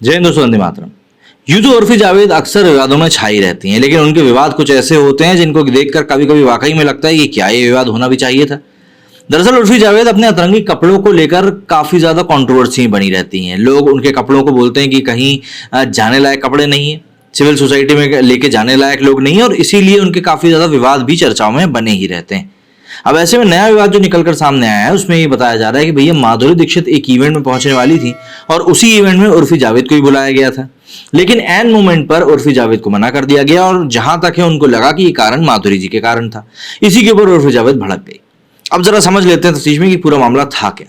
जय हिंद दोस्तों, वंदे मातरम। यूं तो उर्फी जावेद अक्सर विवादों में छाई रहती हैं, लेकिन उनके विवाद कुछ ऐसे होते हैं जिनको देखकर कभी कभी वाकई में लगता है कि क्या ये विवाद होना भी चाहिए था। दरअसल उर्फी जावेद अपने अतरंगी कपड़ों को लेकर काफी ज्यादा कंट्रोवर्सी बनी रहती हैं। लोग उनके कपड़ों को बोलते हैं कि कहीं जाने लायक कपड़े नहीं है, सिविल सोसाइटी में लेके जाने लायक लोग नहीं है, और इसीलिए उनके काफी ज्यादा विवाद भी चर्चाओं में बने ही रहते हैं। अब ऐसे में नया विवाद जो निकलकर सामने आया है उसमें ये बताया जा रहा है कि भैया माधुरी दीक्षित एक इवेंट में पहुंचने वाली थी और उसी इवेंट में उर्फी जावेद को भी बुलाया गया था, लेकिन एन मोमेंट पर उर्फी जावेद को मना कर दिया गया और जहां तक है उनको लगा कि ये कारण माधुरी जी के कारण था। इसी के ऊपर उर्फी जावेद भड़क गई। अब जरा समझ लेते हैं तफ्तीश में कि पूरा मामला था क्या।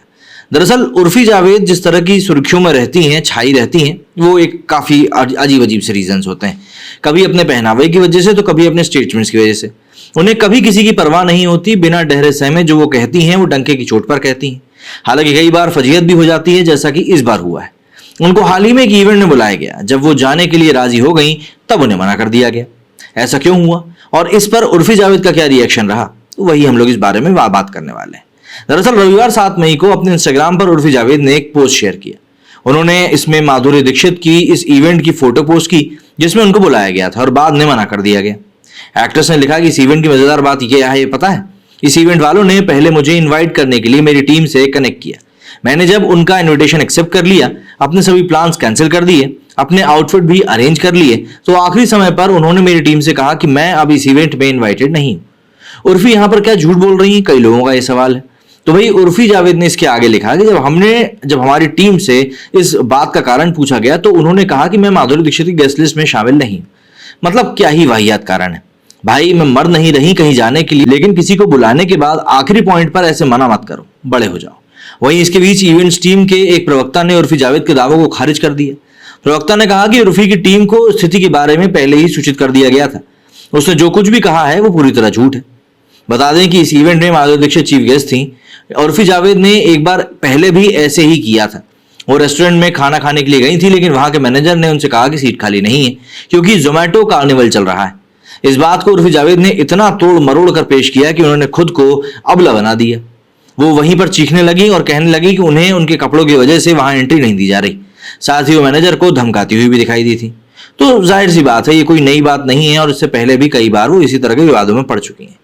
दरअसल उर्फी जावेद जिस तरह की सुर्खियों में रहती हैं, छाई रहती हैं, वो एक काफी अजीब अजीब से रीजंस होते हैं। कभी अपने पहनावे की वजह से तो कभी अपने स्टेटमेंट्स की वजह से। उन्हें कभी किसी की परवाह नहीं होती, बिना डहरे सहमे जो वो कहती हैं वो डंके की चोट पर कहती हैं। हालांकि कई बार फजीहत भी हो जाती है, जैसा कि इस बार हुआ है। उनको हाल ही में एक इवेंट में बुलाया गया, जब वो जाने के लिए राजी हो गई तब उन्हें मना कर दिया गया। ऐसा क्यों हुआ और इस पर उर्फी जावेद का क्या रिएक्शन रहा, तो वही हम लोग इस बारे में बात करने वाले हैं। दरअसल रविवार 7 मई को अपने इंस्टाग्राम पर उर्फी जावेद ने एक पोस्ट शेयर किया। उन्होंने इसमें माधुरी दीक्षित की इस इवेंट की फोटो पोस्ट की जिसमें उनको बुलाया गया था और बाद में मना कर दिया गया। एक्ट्रेस ने लिखा कि इस इवेंट की मजेदार बात यह है, पता है, इस इवेंट वालों ने पहले मुझे इनवाइट करने के लिए मेरी टीम से कनेक्ट किया। मैंने जब उनका इनविटेशन एक्सेप्ट कर लिया, अपने सभी प्लान्स कैंसिल कर दिए, अपने आउटफिट भी अरेंज कर लिए, तो आखिरी समय पर उन्होंने मेरी टीम से कहा कि मैं अब इस इवेंट में इन्वाइटेड नहीं हूं। उर्फी यहां पर क्या झूठ बोल रही है, कई लोगों का यह सवाल है। तो भाई उर्फी जावेद ने इसके आगे लिखा कि जब हमारी टीम से इस बात का कारण पूछा गया तो उन्होंने कहा कि मैं माधुरी दीक्षित की गेस्ट लिस्ट में शामिल नहीं। मतलब क्या ही वाहियात कारण है भाई। मैं मर नहीं रही कहीं जाने के लिए, लेकिन किसी को बुलाने के बाद आखिरी पॉइंट पर ऐसे मना मत करो, बड़े हो जाओ। वहीं इसके बीच इवेंट्स टीम के एक प्रवक्ता ने उर्फी जावेद के दावों को खारिज कर दिया। प्रवक्ता ने कहा कि उर्फी की टीम को स्थिति के बारे में पहले ही सूचित कर दिया गया था। उसने जो कुछ भी कहा है वो पूरी तरह झूठ है। बता दें कि इस इवेंट में माधुरी दीक्षित चीफ गेस्ट थी। उर्फी जावेद ने एक बार पहले भी ऐसे ही किया था। वो रेस्टोरेंट में खाना खाने के लिए गई थी, लेकिन वहां के मैनेजर ने उनसे कहा कि सीट खाली नहीं है क्योंकि जोमैटो कार्निवल चल रहा है। इस बात को उर्फी जावेद ने इतना तोड़ मरोड़ कर पेश किया कि उन्होंने खुद को अबला बना दिया। वो वहीं पर चीखने लगी और कहने लगी कि उन्हें उनके कपड़ों की वजह से वहां एंट्री नहीं दी जा रही। साथ ही वो मैनेजर को धमकाती हुई भी दिखाई दी थी। तो जाहिर सी बात है, ये कोई नई बात नहीं है और इससे पहले भी कई बार वो इसी तरह के विवादों में पड़ चुकी हैं।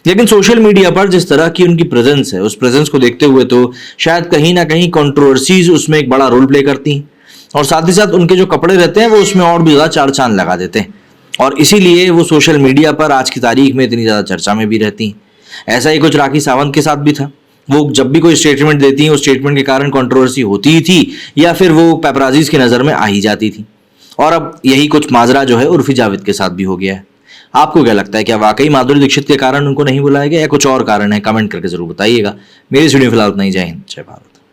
लेकिन सोशल मीडिया पर जिस तरह की उनकी प्रेजेंस है, उस प्रेजेंस को देखते हुए तो शायद कहीं ना कहीं कंट्रोवर्सीज उसमें एक बड़ा रोल प्ले करती हैं, और साथ ही साथ उनके जो कपड़े रहते हैं वो उसमें और भी ज्यादा चार चांद लगा देते हैं, और इसीलिए वो सोशल मीडिया पर आज की तारीख में इतनी ज्यादा चर्चा में भी रहती हैं। ऐसा ही कुछ राखी सावंत के साथ भी था। वो जब भी कोई स्टेटमेंट देती हैं उस स्टेटमेंट के कारण कंट्रोवर्सी होती ही थी, या फिर वो पेपराजीज की नजर में आ ही जाती थी। और अब यही कुछ माजरा जो है उर्फी जावेद के साथ भी हो गया है। आपको क्या लगता है, क्या वाकई माधुरी दीक्षित के कारण उनको नहीं बुलाया गया या कुछ और कारण है? कमेंट करके जरूर बताइएगा। मेरी वीडियो फिलहाल इतना ही। जय हिंद, जय भारत।